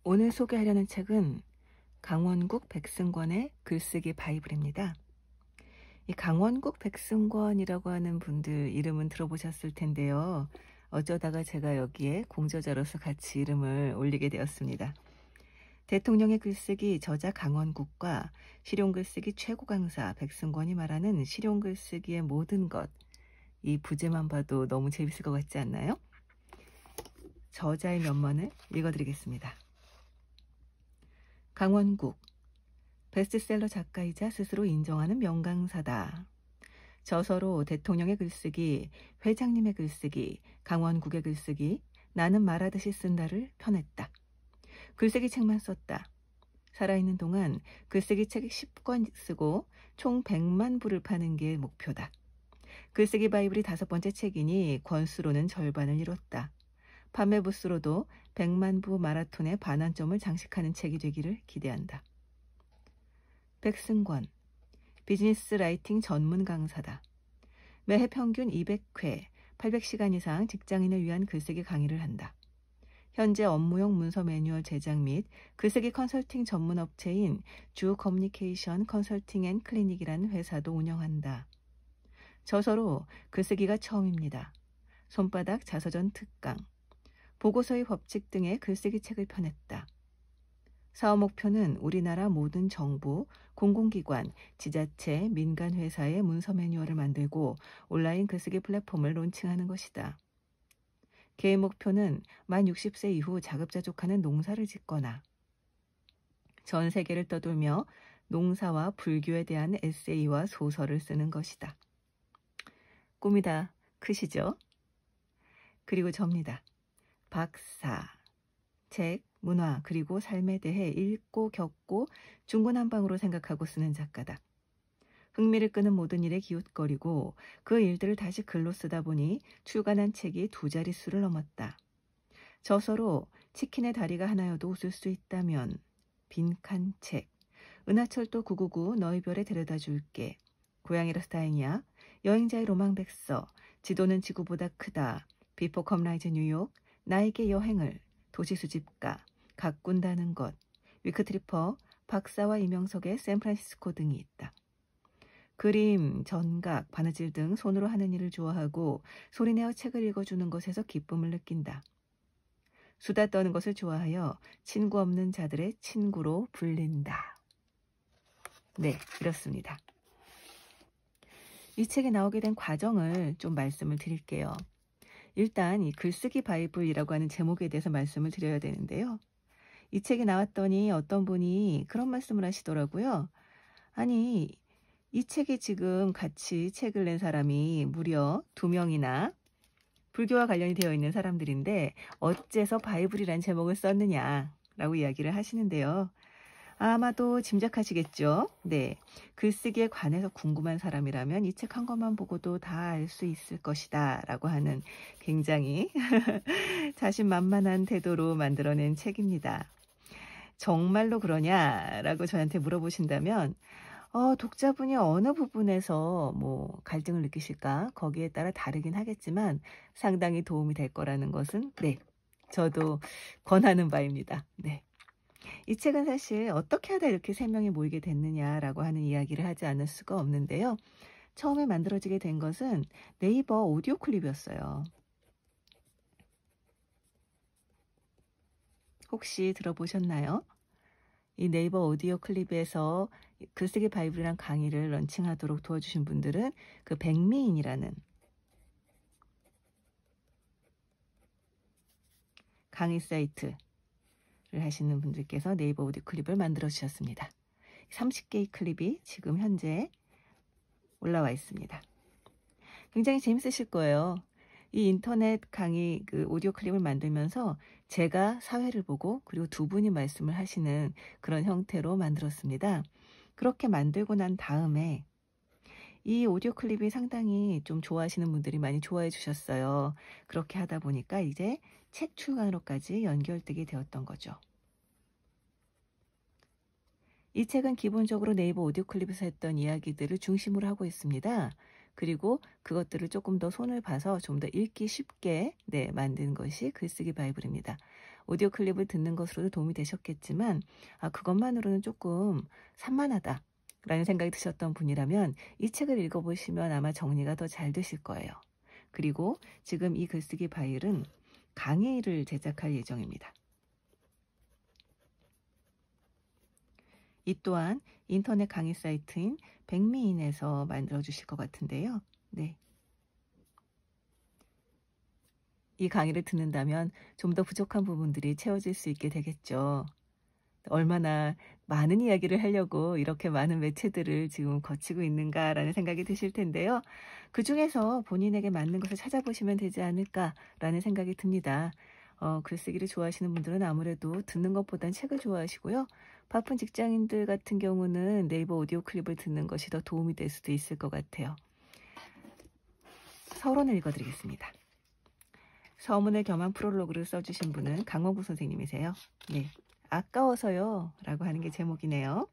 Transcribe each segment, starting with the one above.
오늘 소개하려는 책은 강원국 백승권의 글쓰기 바이블입니다. 이 강원국 백승권이라고 하는 분들 이름은 들어보셨을 텐데요. 어쩌다가 제가 여기에 공저자로서 같이 이름을 올리게 되었습니다. 대통령의 글쓰기 저자 강원국과 실용글쓰기 최고 강사 백승권이 말하는 실용글쓰기의 모든 것, 이 부제만 봐도 너무 재밌을 것 같지 않나요? 저자의 면면을 읽어드리겠습니다. 강원국, 베스트셀러 작가이자 스스로 인정하는 명강사다. 저서로 대통령의 글쓰기, 회장님의 글쓰기, 강원국의 글쓰기, 나는 말하듯이 쓴다를 펴냈다. 글쓰기 책만 썼다. 살아있는 동안 글쓰기 책 10권 쓰고 총 100만 부를 파는 게 목표다. 글쓰기 바이블이 5번째 책이니 권수로는 절반을 이뤘다. 판매 부수로도 100만 부 마라톤의 반환점을 장식하는 책이 되기를 기대한다. 백승권, 비즈니스 라이팅 전문 강사다. 매해 평균 200회, 800시간 이상 직장인을 위한 글쓰기 강의를 한다. 현재 업무용 문서 매뉴얼 제작 및 글쓰기 컨설팅 전문 업체인 주 커뮤니케이션 컨설팅 앤 클리닉이라는 회사도 운영한다. 저서로 글쓰기가 처음입니다. 손바닥 자서전 특강, 보고서의 법칙 등의 글쓰기 책을 펴냈다. 사업 목표는 우리나라 모든 정부, 공공기관, 지자체, 민간회사의 문서 매뉴얼을 만들고 온라인 글쓰기 플랫폼을 론칭하는 것이다. 개인 목표는 만 60세 이후 자급자족하는 농사를 짓거나 전 세계를 떠돌며 농사와 불교에 대한 에세이와 소설을 쓰는 것이다. 꿈이 다 크시죠? 그리고 접니다. 박사, 책, 문화, 그리고 삶에 대해 읽고 겪고 중구난방으로 생각하고 쓰는 작가다. 흥미를 끄는 모든 일에 기웃거리고 그 일들을 다시 글로 쓰다 보니 출간한 책이 2자릿수를 넘었다. 저서로 치킨의 다리가 하나여도 웃을 수 있다면, 빈칸 책, 은하철도 999 너희 별에 데려다 줄게, 고양이라서 다행이야, 여행자의 로망백서, 지도는 지구보다 크다, 비포 컴라이즈 뉴욕, 나에게 여행을, 도시수집가, 가꾼다는 것, 위크트리퍼, 박사와 이명석의 샌프란시스코 등이 있다. 그림, 전각, 바느질 등 손으로 하는 일을 좋아하고 소리내어 책을 읽어주는 것에서 기쁨을 느낀다. 수다 떠는 것을 좋아하여 친구 없는 자들의 친구로 불린다. 네, 이렇습니다. 이 책에 나오게 된 과정을 좀 말씀을 드릴게요. 일단 이 글쓰기 바이블이라고 하는 제목에 대해서 말씀을 드려야 되는데요. 이 책이 나왔더니 어떤 분이 그런 말씀을 하시더라고요. 아니, 이 책에 지금 같이 책을 낸 사람이 무려 2명이나 불교와 관련이 되어 있는 사람들인데 어째서 바이블이란 제목을 썼느냐라고 이야기를 하시는데요. 아마도 짐작하시겠죠? 네, 글쓰기에 관해서 궁금한 사람이라면 이 책 한 권만 보고도 다 알 수 있을 것이다 라고 하는 굉장히 자신만만한 태도로 만들어낸 책입니다. 정말로 그러냐라고 저한테 물어보신다면 독자분이 어느 부분에서 갈등을 느끼실까 거기에 따라 다르긴 하겠지만 상당히 도움이 될 거라는 것은 네, 저도 권하는 바입니다. 네. 이 책은 사실 어떻게 하다 이렇게 3명이 모이게 됐느냐라고 하는 이야기를 하지 않을 수가 없는데요. 처음에 만들어지게 된 것은 네이버 오디오 클립이었어요. 혹시 들어보셨나요? 이 네이버 오디오 클립에서 글쓰기 바이블이란 강의를 런칭하도록 도와주신 분들은 그 백미인이라는 강의 사이트를 하시는 분들께서 네이버 오디오 클립을 만들어 주셨습니다. 30개의 클립이 지금 현재 올라와 있습니다. 굉장히 재밌으실 거예요. 이 인터넷 강의 오디오 클립을 만들면서 제가 사회를 보고 그리고 2분이 말씀을 하시는 그런 형태로 만들었습니다. 그렇게 만들고 난 다음에 이 오디오 클립이 상당히 좀 좋아하시는 분들이 많이 좋아해 주셨어요. 그렇게 하다 보니까 이제 책 출간으로까지 연결되게 되었던 거죠. 이 책은 기본적으로 네이버 오디오 클립에서 했던 이야기들을 중심으로 하고 있습니다. 그리고 그것들을 조금 더 손을 봐서 좀 더 읽기 쉽게 만든 것이 글쓰기 바이블입니다. 오디오 클립을 듣는 것으로도 도움이 되셨겠지만 그것만으로는 조금 산만하다 라는 생각이 드셨던 분이라면 이 책을 읽어보시면 아마 정리가 더 잘 되실 거예요. 그리고 지금 이 글쓰기 바이블은 강의를 제작할 예정입니다. 이 또한 인터넷 강의 사이트인 백미인에서 만들어주실 것 같은데요. 네. 이 강의를 듣는다면 좀 더 부족한 부분들이 채워질 수 있게 되겠죠. 얼마나 많은 이야기를 하려고 이렇게 많은 매체들을 지금 거치고 있는가라는 생각이 드실 텐데요. 그중에서 본인에게 맞는 것을 찾아보시면 되지 않을까라는 생각이 듭니다. 글쓰기를 좋아하시는 분들은 아무래도 듣는 것보단 책을 좋아하시고요. 바쁜 직장인들 같은 경우는 네이버 오디오 클립을 듣는 것이 더 도움이 될 수도 있을 것 같아요. 서론을 읽어드리겠습니다. 서문을 겸한 프롤로그를 써주신 분은 강원구 선생님이세요. 네. 아까워서요 라고 하는 게 제목이네요.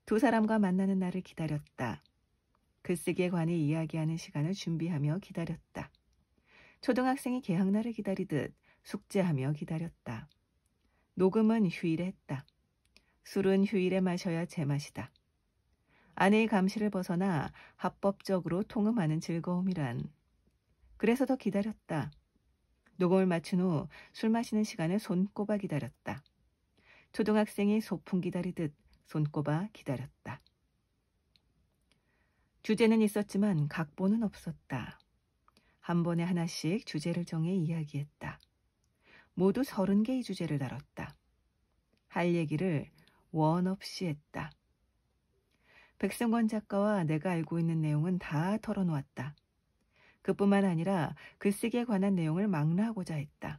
두 사람과 만나는 날을 기다렸다. 글쓰기에 관해 이야기하는 시간을 준비하며 기다렸다. 초등학생이 개학날을 기다리듯 숙제하며 기다렸다. 녹음은 휴일에 했다. 술은 휴일에 마셔야 제맛이다. 아내의 감시를 벗어나 합법적으로 통음하는 즐거움이란. 그래서 더 기다렸다. 녹음을 마친 후 술 마시는 시간을 손꼽아 기다렸다. 초등학생이 소풍 기다리듯 손꼽아 기다렸다. 주제는 있었지만 각본은 없었다. 한 번에 하나씩 주제를 정해 이야기했다. 모두 30개의 주제를 다뤘다. 할 얘기를 원 없이 했다. 백승권 작가와 내가 알고 있는 내용은 다 털어놓았다. 그뿐만 아니라 글쓰기에 관한 내용을 망라하고자 했다.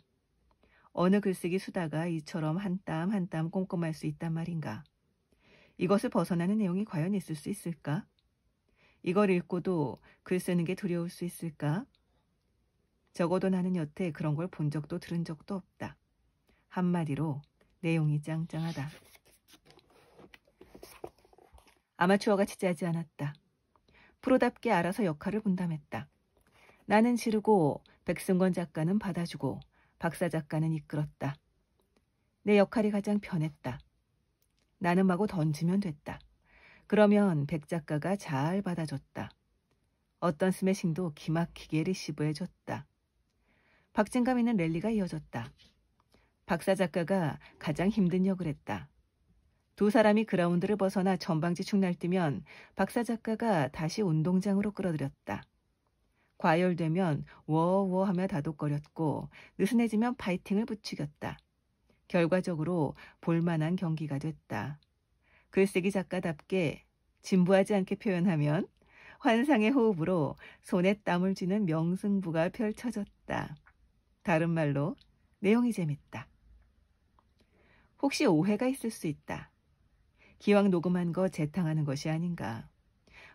어느 글쓰기 수다가 이처럼 한 땀 한 땀 꼼꼼할 수 있단 말인가. 이것을 벗어나는 내용이 과연 있을 수 있을까? 이걸 읽고도 글 쓰는 게 두려울 수 있을까? 적어도 나는 여태 그런 걸 본 적도 들은 적도 없다. 한마디로 내용이 짱짱하다. 아마추어가 치지하지 않았다. 프로답게 알아서 역할을 분담했다. 나는 지르고 백승권 작가는 받아주고 박사 작가는 이끌었다. 내 역할이 가장 편했다. 나는 마구 던지면 됐다. 그러면 백 작가가 잘 받아줬다. 어떤 스매싱도 기막히게 리시브해줬다. 박진감 있는 랠리가 이어졌다. 박사 작가가 가장 힘든 역을 했다. 두 사람이 그라운드를 벗어나 전방지축 날뛰면 박사 작가가 다시 운동장으로 끌어들였다. 과열되면 워워 하며 다독거렸고 느슨해지면 파이팅을 부추겼다. 결과적으로 볼만한 경기가 됐다. 글쓰기 작가답게 진부하지 않게 표현하면 환상의 호흡으로 손에 땀을 쥐는 명승부가 펼쳐졌다. 다른 말로 내용이 재밌다. 혹시 오해가 있을 수 있다. 기왕 녹음한 거 재탕하는 것이 아닌가.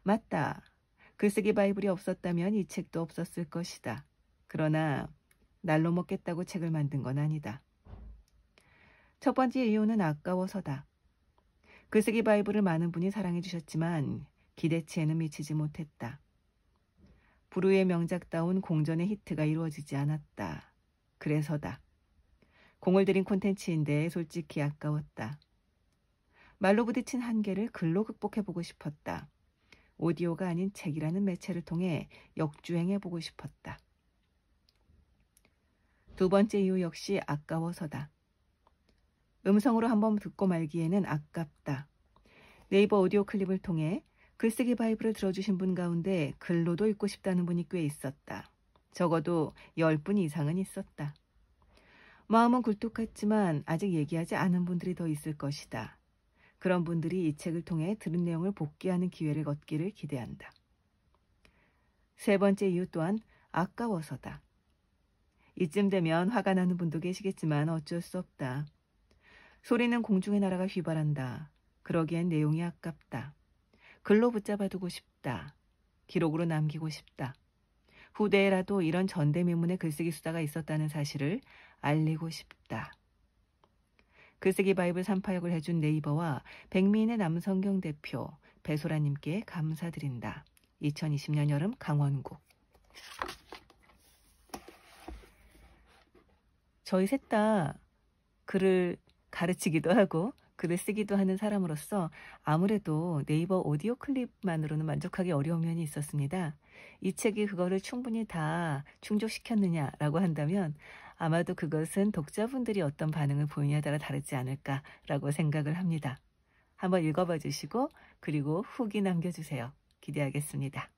맞다. 글쓰기 바이블이 없었다면 이 책도 없었을 것이다. 그러나 날로 먹겠다고 책을 만든 건 아니다. 첫 번째 이유는 아까워서다. 글쓰기 바이블을 많은 분이 사랑해 주셨지만 기대치에는 미치지 못했다. 불후의 명작다운 공전의 히트가 이루어지지 않았다. 그래서다. 공을 들인 콘텐츠인데 솔직히 아까웠다. 말로 부딪힌 한계를 글로 극복해보고 싶었다. 오디오가 아닌 책이라는 매체를 통해 역주행해보고 싶었다. 두 번째 이유 역시 아까워서다. 음성으로 한번 듣고 말기에는 아깝다. 네이버 오디오 클립을 통해 글쓰기 바이블을 들어주신 분 가운데 글로도 읽고 싶다는 분이 꽤 있었다. 적어도 10분 이상은 있었다. 마음은 굴뚝 같지만 아직 얘기하지 않은 분들이 더 있을 것이다. 그런 분들이 이 책을 통해 들은 내용을 복귀하는 기회를 얻기를 기대한다. 세 번째 이유 또한 아까워서다. 이쯤 되면 화가 나는 분도 계시겠지만 어쩔 수 없다. 소리는 공중에 날아가 휘발한다. 그러기엔 내용이 아깝다. 글로 붙잡아두고 싶다. 기록으로 남기고 싶다. 후대에라도 이런 전대미문의 글쓰기 수다가 있었다는 사실을 알리고 싶다. 글쓰기 바이블 3파역을 해준 네이버와 백미인의 남성경 대표 배소라님께 감사드린다. 2020년 여름 강원구. 저희 셋 다 글을 가르치기도 하고 글을 쓰기도 하는 사람으로서 아무래도 네이버 오디오 클립만으로는 만족하기 어려운 면이 있었습니다. 이 책이 그거를 충분히 다 충족시켰느냐라고 한다면 아마도 그것은 독자분들이 어떤 반응을 보이냐에 따라 다르지 않을까라고 생각을 합니다. 한번 읽어봐 주시고 그리고 후기 남겨주세요. 기대하겠습니다.